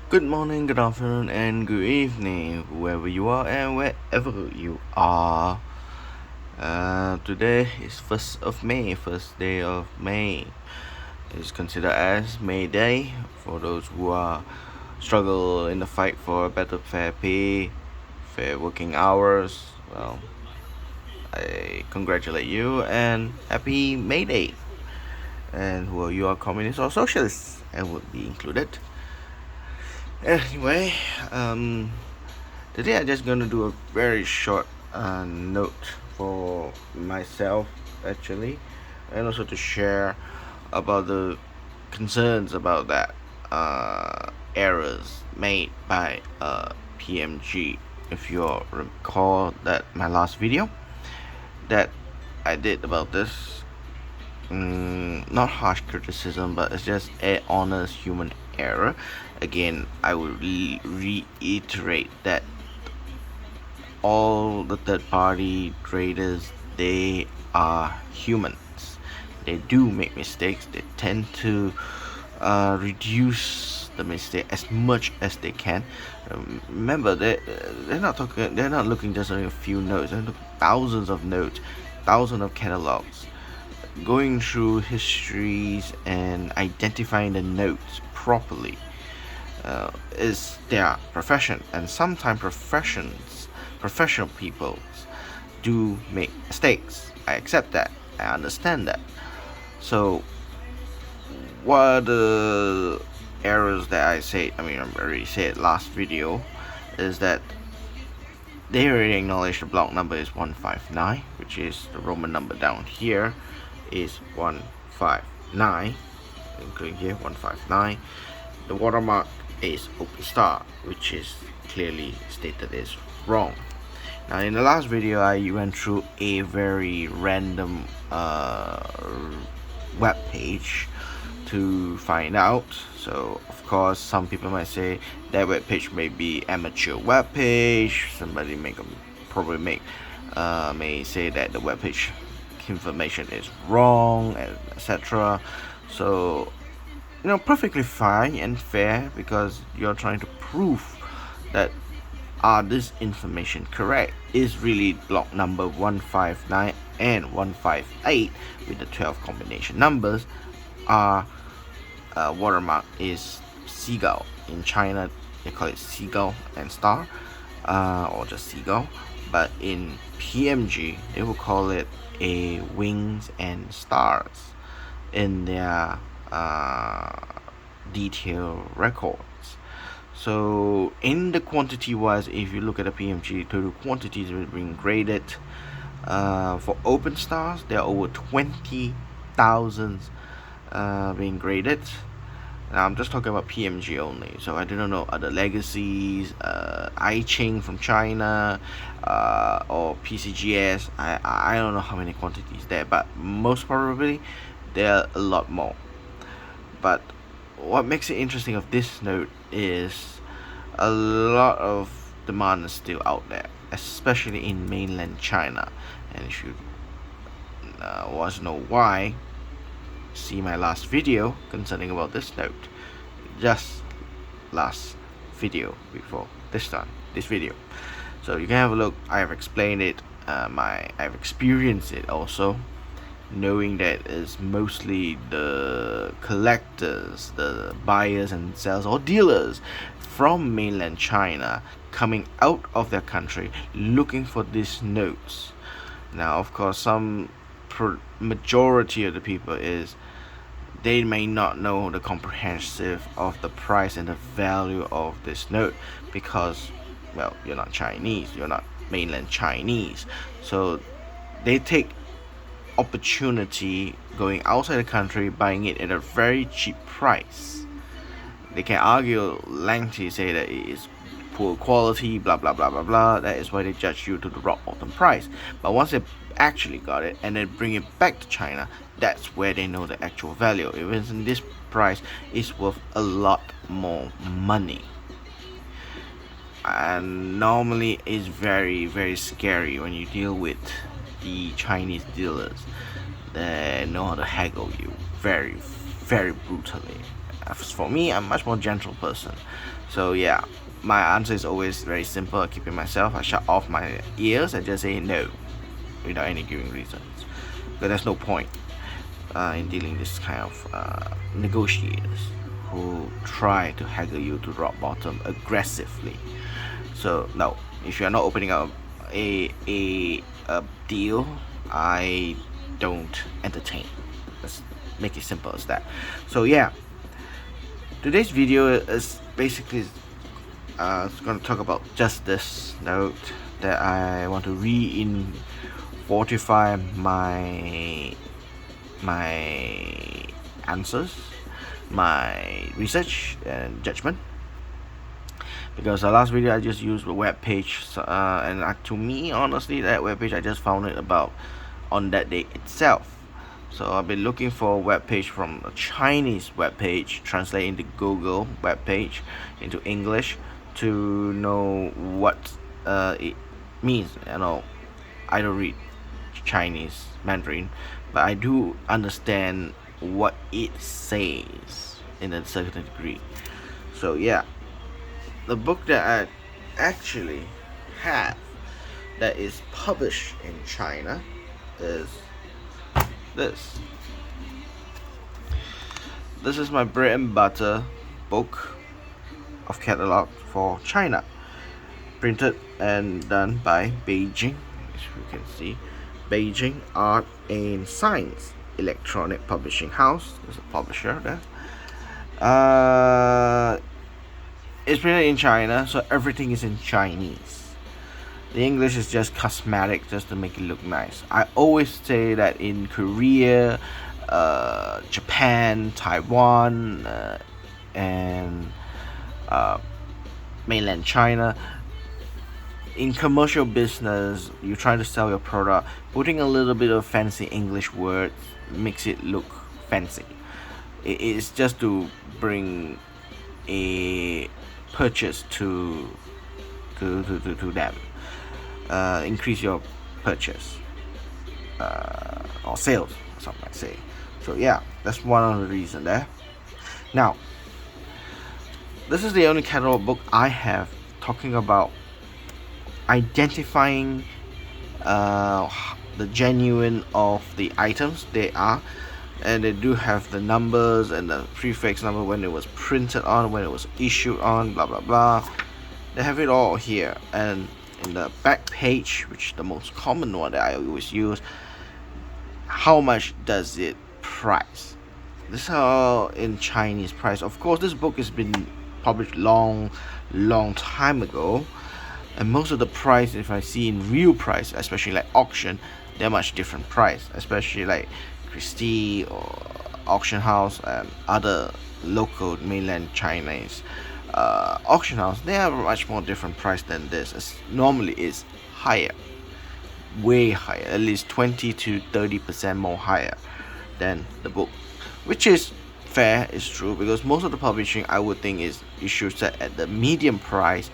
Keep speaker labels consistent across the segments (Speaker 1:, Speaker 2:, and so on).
Speaker 1: Good morning, good afternoon, and good evening, whoever you are and wherever you are. Today is 1st of May, first day of May. It's considered as May Day for those who are struggle in the fight for better fair pay, fair working hours. Well, I congratulate you and happy May Day. And who you are communists or socialists, and would be included. Anyway, today I'm just gonna do a very short note for myself actually, and also to share about the concerns about that errors made by PMG. If you all recall that my last video that I did about this, not harsh criticism, but it's just a honest human error. Again, I would reiterate that all the third-party traders, they are humans. They do make mistakes. They tend to reduce the mistake as much as they can. Remember, they're not talking. They're not looking just at a few notes. They're looking thousands of notes, thousands of catalogs, going through histories and identifying the notes properly is their profession, and sometimes professional people do make mistakes. I accept that. I understand that. So, what are the errors that I said? I already said last video is that they already acknowledged the block number is 159, which is the Roman number down here is 159, including here 159. The watermark is open star, which is clearly stated is wrong. Now in the last video I went through a very random web page to find out. So of course some people might say that web page may be amateur web page. Somebody may say that the web page information is wrong, etc. So perfectly fine and fair, because you're trying to prove that this information correct. Is really block number 159 and 158 with the 12 combination numbers are watermark is seagull. In China they call it seagull and star, or just seagull, but in PMG they will call it a wings and stars in their detail records. So in the quantity wise, if you look at the PMG, total quantities will being graded for open stars, there are over 20,000 being graded. Now I'm just talking about PMG only, so I do not know other legacies, I-Ching from China, or PCGS. I don't know how many quantities there, but most probably there are a lot more. But what makes it interesting of this note is a lot of demand is still out there, especially in mainland China. And if you want to know why, see my last video concerning about this note. Just last video before this video. So you can have a look. I have explained it. I've experienced it also, knowing that it's mostly the collectors, the buyers and sellers or dealers from mainland China coming out of their country looking for these notes. Now of course some majority of the people is they may not know the comprehensive of the price and the value of this note, because well, you're not Chinese, you're not mainland Chinese, so they take opportunity going outside the country, buying it at a very cheap price. They can argue lengthy, say that it is poor quality, blah blah blah blah blah. That is why they judge you to the rock bottom price. But once they actually got it and then bring it back to China, that's where they know the actual value. Even this price is worth a lot more money. And normally it's very very scary when you deal with the Chinese dealers. They know how to haggle you very very brutally. As for me, I'm a much more gentle person, So yeah, my answer is always very simple. I keep it myself. I shut off my ears and just say no without any giving reasons. But there's no point in dealing this kind of negotiators who try to haggle you to rock bottom aggressively. So no, if you're not opening up a deal, I don't entertain. Let's make it simple as that. So yeah, today's video is basically going to talk about just this note that I want to fortify my answers, my research and judgment, because the last video I just used the web page, and to me honestly that web page I just found it about on that day itself. So I've been looking for a web page from a Chinese web page, translate into Google web page into English to know what it means. You know, I don't read Chinese Mandarin, but I do understand what it says in a certain degree. So yeah, the book that I actually have that is published in China is this. This is my bread and butter book of catalog for China, printed and done by Beijing, as you can see, Beijing Art and Science Electronic Publishing House. There's a publisher there. It's printed in China, so everything is in Chinese. The English is just cosmetic, just to make it look nice. I always say that in Korea, Japan, Taiwan, and mainland China, in commercial business, you try to sell your product, putting a little bit of fancy English words makes it look fancy. It's just to bring a purchase to them, increase your purchase or sales, some might say. So yeah, that's one of the reasons there. Now, this is the only catalog book I have talking about identifying the genuine of the items they are, and they do have the numbers and the prefix number, when it was printed on, when it was issued on, blah blah blah. They have it all here, and in the back page, which is the most common one that I always use, how much does it price? This is all in Chinese price. Of course, this book has been published long time ago, and most of the price, if I see in real price, especially like auction, they're much different price, especially like Christie or auction house and other local mainland Chinese auction house. They have a much more different price than this. It's normally is higher, way higher, at least 20 to 30% more higher than the book, which is fair, is true, because most of the publishing I would think is you should set at the medium price,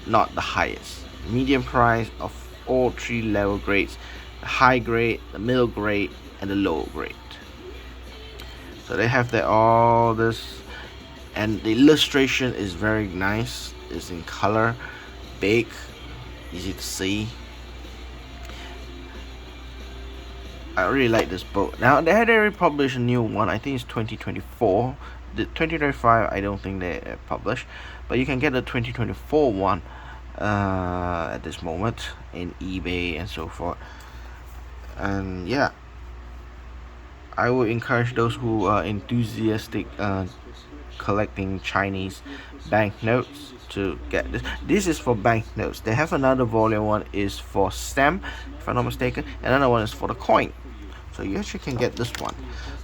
Speaker 1: not the highest. Medium price of all three level grades: the high grade, the middle grade, and the low grade. So they have all this, and the illustration is very nice. It's in color, big, easy to see. I really like this book. Now they had already published a new one. I think it's 2024. The 2025 I don't think they published, but you can get the 2024 one at this moment in eBay and so forth. And yeah, I would encourage those who are enthusiastic collecting Chinese banknotes to get this. This is for banknotes. They have another volume, one is for stamp, if I'm not mistaken, another one is for the coin. So you actually can get this one.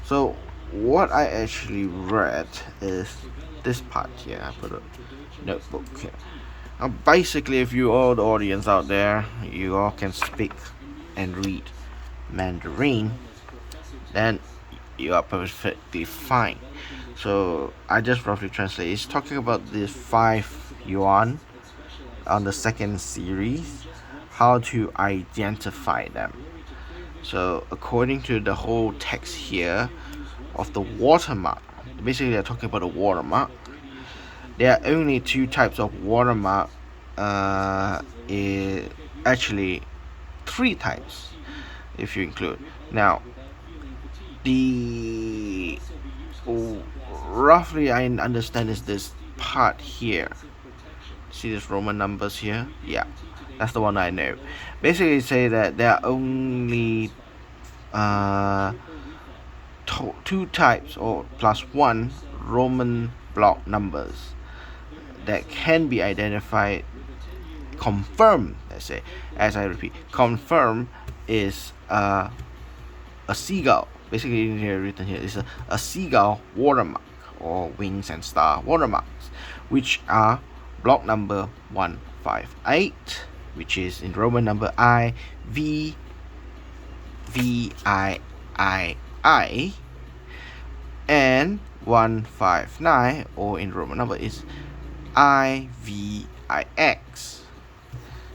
Speaker 1: So what I actually read is this part here. I put a notebook here. Now basically, if you all the audience out there, you all can speak and read Mandarin, then you are perfectly fine. So I just roughly translate. It's talking about the 5 yuan on the second series, how to identify them. So according to the whole text here of the watermark, basically they're talking about the watermark. there are only two types of watermark. Actually, three types if you include. Now, the roughly I understand is this part here. See this Roman numbers here? Yeah, that's the one I know. Basically, say that there are only uh, two types or plus one Roman block numbers that can be identified, confirmed. Let's say, as I repeat, confirm is a seagull. Basically, in here written here is a seagull watermark or wings and star watermarks, which are block number 158, which is in Roman number I V V I, and 159, or in Roman number is IVIX.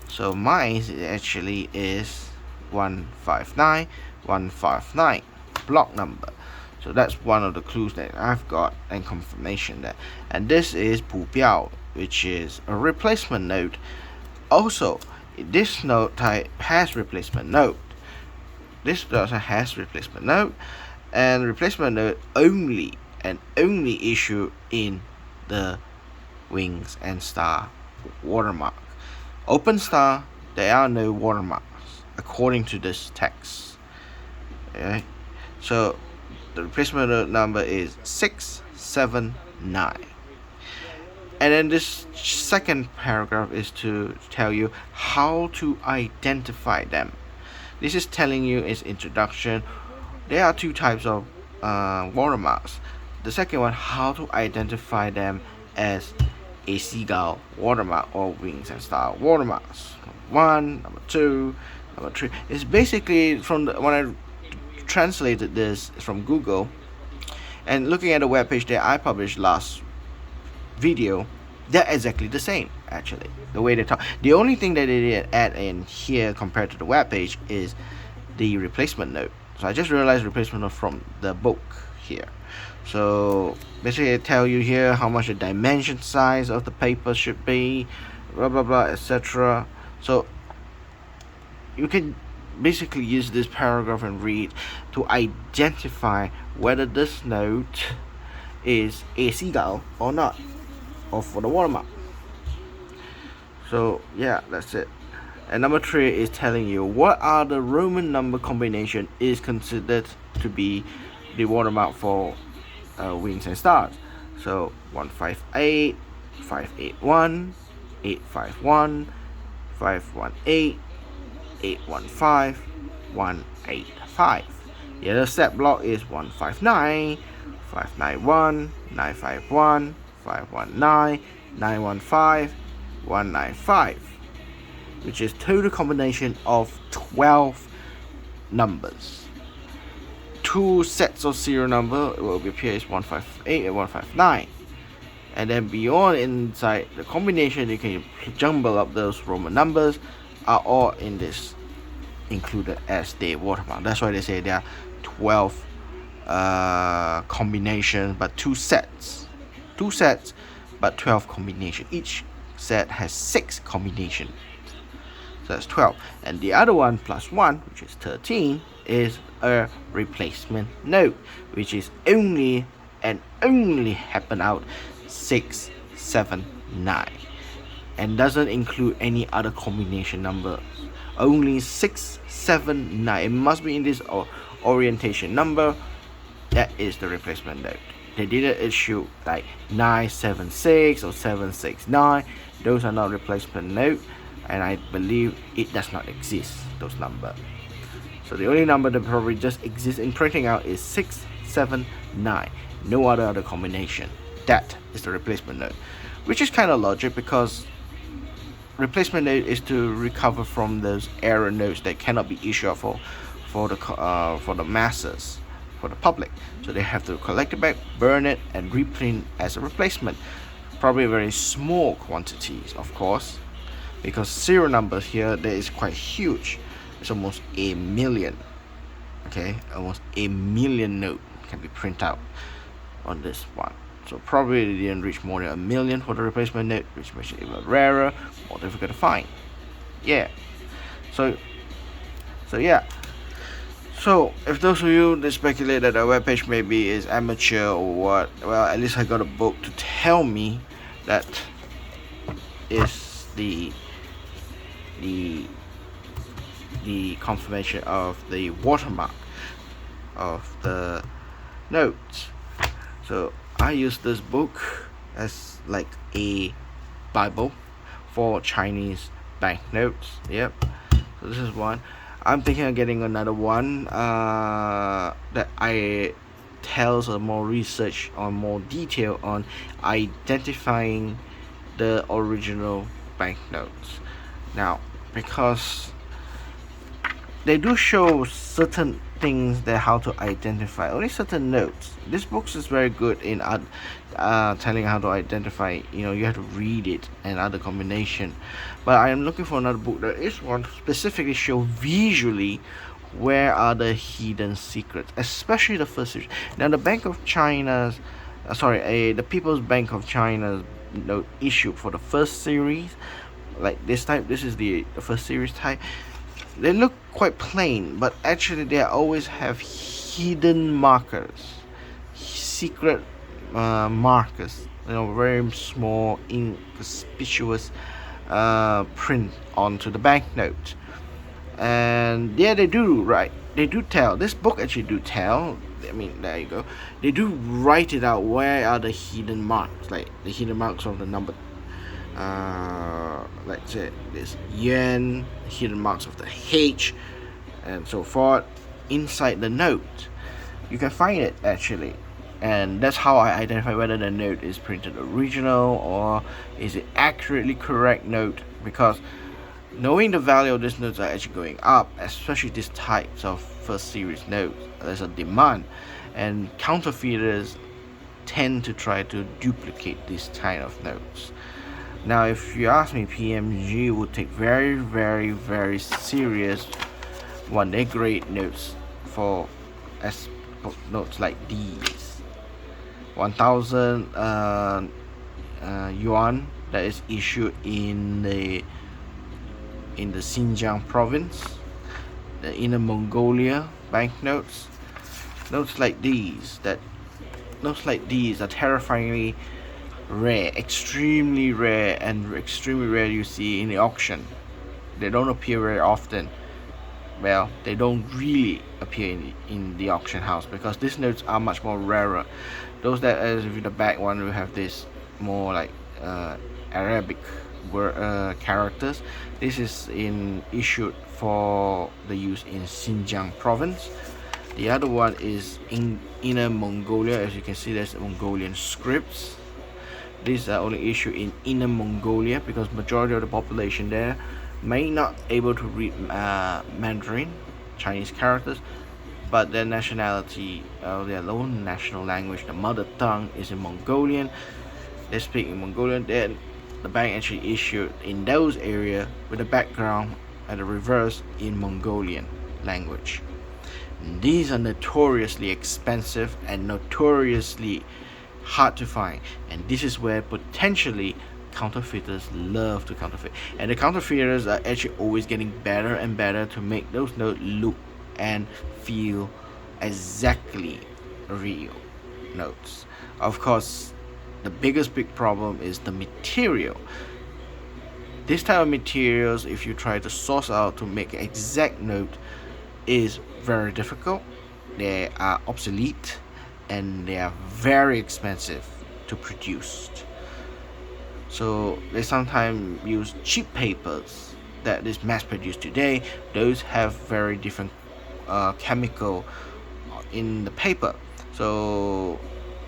Speaker 1: So mine actually is 159 block number. So that's one of the clues that I've got and confirmation there. And this is 补标, which is a replacement node. Also, this node type has replacement node. This also has replacement node, and replacement node only issue in the wings and star watermark. Open star, there are no watermarks according to this text. Okay, so the replacement node number is 679. And then this second paragraph is to tell you how to identify them. This is telling you its introduction. There are two types of watermarks. The second one, how to identify them as a seagull watermark or wings and star watermarks. Number 2, number 3. It's basically from when I translated this from Google and looking at the webpage that I published last video, they're exactly the same. Actually, the way they talk, the only thing that they did add in here compared to the web page is the replacement node. So I just realized replacement node from the book here. So basically I tell you here how much the dimension size of the paper should be, blah blah blah, etc. So you can basically use this paragraph and read to identify whether this node is a seagull or not, or for the watermark. So yeah, that's it. And number 3 is telling you what are the Roman number combination is considered to be the watermark for wings and stars. So 158, 581, 851, 518, 815, 185. The other set block is 159, 591, 951, 519, 915, 195, which is total combination of 12 numbers. 2 sets of serial number will appear as 158 and 159, and then beyond inside the combination you can jumble up those Roman numbers are all in this included as the watermark. That's why they say there are 12 combinations but 2 sets but 12 combination. Each set has 6 combinations, so that's 12. And the other one plus 1, which is 13, is a replacement node, which is only happen out 6, 7, 9, and doesn't include any other combination number. Only 6, 7, 9. It must be in this orientation number. That is the replacement node. They didn't issue like 976 or 769. Those are not replacement node, and I believe it does not exist, those numbers. So the only number that probably just exists in printing out is 6, 7, 9. No other combination. That is the replacement node, which is kind of logic because replacement node is to recover from those error nodes that cannot be issued for the masses, for the public. So they have to collect it back, burn it, and reprint as a replacement. Probably very small quantities, of course, because serial numbers here there is quite huge. It's almost a million. Okay, almost a million note can be printed out on this one. So probably they didn't reach more than 1 million for the replacement note, which makes it even rarer, more difficult to find. Yeah. So yeah. So if those of you that speculate that the webpage maybe is amateur or what, well, at least I got a book to tell me that is the the confirmation of the watermark of the notes. So I use this book as like a Bible for Chinese banknotes. Yep. So this is one. I'm thinking of getting another one that I tells a more research on more detail on identifying the original banknotes. Now, because they do show certain things that how to identify only certain notes. This book is very good in telling how to identify. You have to read it and other combination. But I am looking for another book that is one specifically show visually where are the hidden secrets, especially the first series. Now the Bank of China's, the People's Bank of China's note issued for the first series, like this type. This is the first series type. They look quite plain, but actually they always have hidden markers, secret markers. Very small, inconspicuous print onto the banknote. And yeah, they do right. They do tell. This book actually do tell. I mean, there you go. They do write it out. Where are the hidden marks? Like the hidden marks of the number. Let's say this yuan, hidden marks of the H, and so forth inside the note. You can find it actually, and that's how I identify whether the note is printed original or is it accurately correct note. Because knowing the value of these notes are actually going up, especially these types of first series notes, there's a demand, and counterfeiters tend to try to duplicate these kind of notes. Now, if you ask me, PMG would take very, very, very serious when they grade notes for notes like these. 1,000 yuan that is issued in the Xinjiang province, the Inner Mongolia banknotes. Notes like these are terrifyingly rare, extremely rare, and extremely rare you see in the auction. They don't appear very often. Well, they don't really appear in the auction house because these notes are much more rarer. Those that as with the back one will have this more like Arabic characters. This is issued for the use in Xinjiang province. The other one is in Inner Mongolia. As you can see, there's Mongolian scripts. These are only issued in Inner Mongolia because majority of the population there may not able to read Mandarin, Chinese characters, but their nationality, their own national language, the mother tongue is in Mongolian. They speak in Mongolian. Then the bank actually issued in those areas with the background at the reverse in Mongolian language. These are notoriously expensive and notoriously hard to find, and this is where potentially counterfeiters love to counterfeit, and the counterfeiters are actually always getting better and better to make those notes look and feel exactly real notes. Of course, the big problem is the material. This type of materials, if you try to source out to make an exact note, is very difficult. They are obsolete and they are very expensive to produce. So they sometimes use cheap papers that is mass produced today. Those have very different chemical in the paper. So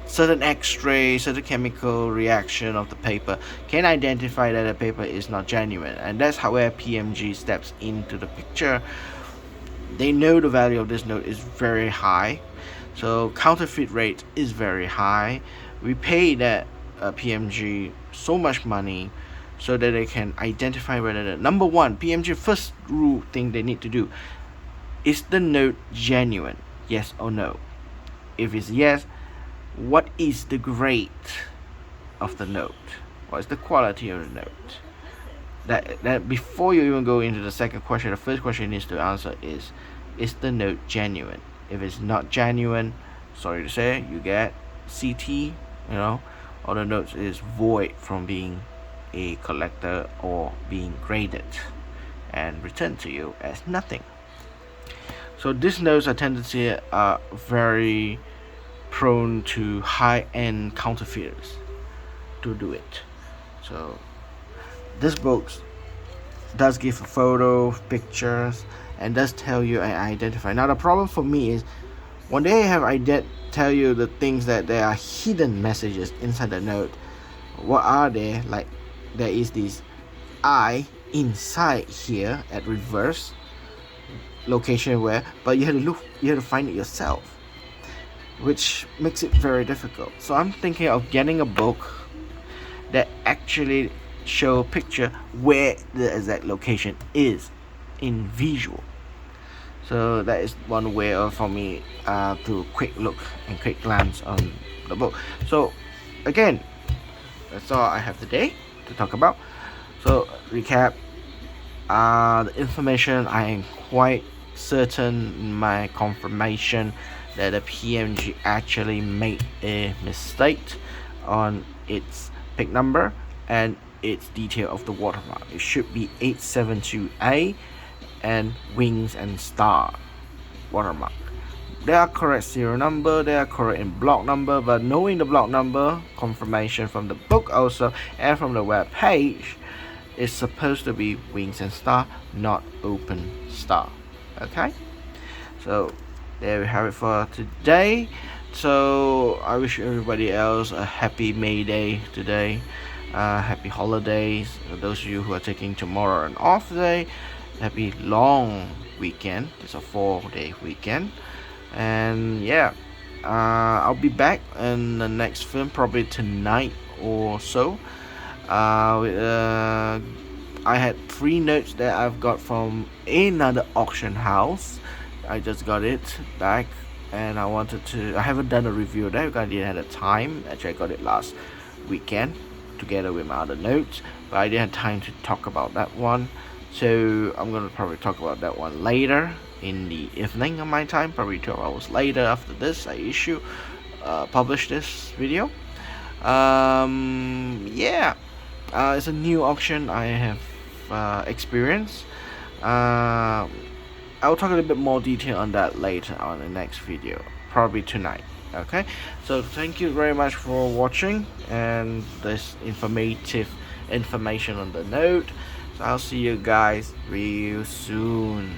Speaker 1: certain X-ray, certain chemical reaction of the paper can identify that the paper is not genuine, and that's how where PMG steps into the picture. They know the value of this note is very high, so counterfeit rate is very high. We pay that PMG so much money so that they can identify whether the number one PMG first rule thing they need to do is the note genuine, yes or no. If it's yes, what is the grade of the note? What is the quality of the note? That before you even go into the second question, the first question needs to answer is the note genuine? If it's not genuine, sorry to say, you get CT, or the note is void from being a collector or being graded and returned to you as nothing. So these notes, I tend to see, are very prone to high-end counterfeiters to do it. So this book does give a photo, pictures, and does tell you and identify. Now the problem for me is when they have tell you the things that there are hidden messages inside the note. What are they? Like there is this I inside here at reverse location where, but you have to find it yourself, which makes it very difficult. So I'm thinking of getting a book that actually show a picture where the exact location is in visual. So that is one way for me to quick look and quick glance on the book. So again, that's all I have today to talk about. So recap, the information, I am quite certain in my confirmation that the PMG actually made a mistake on its pick number and its detail of the watermark. It should be 872A and wings and star watermark. They are correct serial number, they are correct in block number, but knowing the block number, confirmation from the book also and from the web page, is supposed to be wings and star, not open star. Okay, so there we have it for today. So I wish everybody else a happy May Day today, happy holidays. Those of you who are taking tomorrow an off day, happy long weekend. It's a 4-day weekend, and yeah, I'll be back in the next film probably tonight or so. I had 3 notes that I've got from another auction house. I just got it back, and I haven't done a review of that because I didn't have the time. Actually, I got it last weekend together with my other notes, but I didn't have time to talk about that one. So I'm gonna probably talk about that one later in the evening of my time, probably 12 hours later after this I publish this video. Yeah, it's a new auction I have experienced. I'll talk a little bit more detail on that later on the next video, probably tonight. Okay, so thank you very much for watching and this information on the note. So I'll see you guys real soon.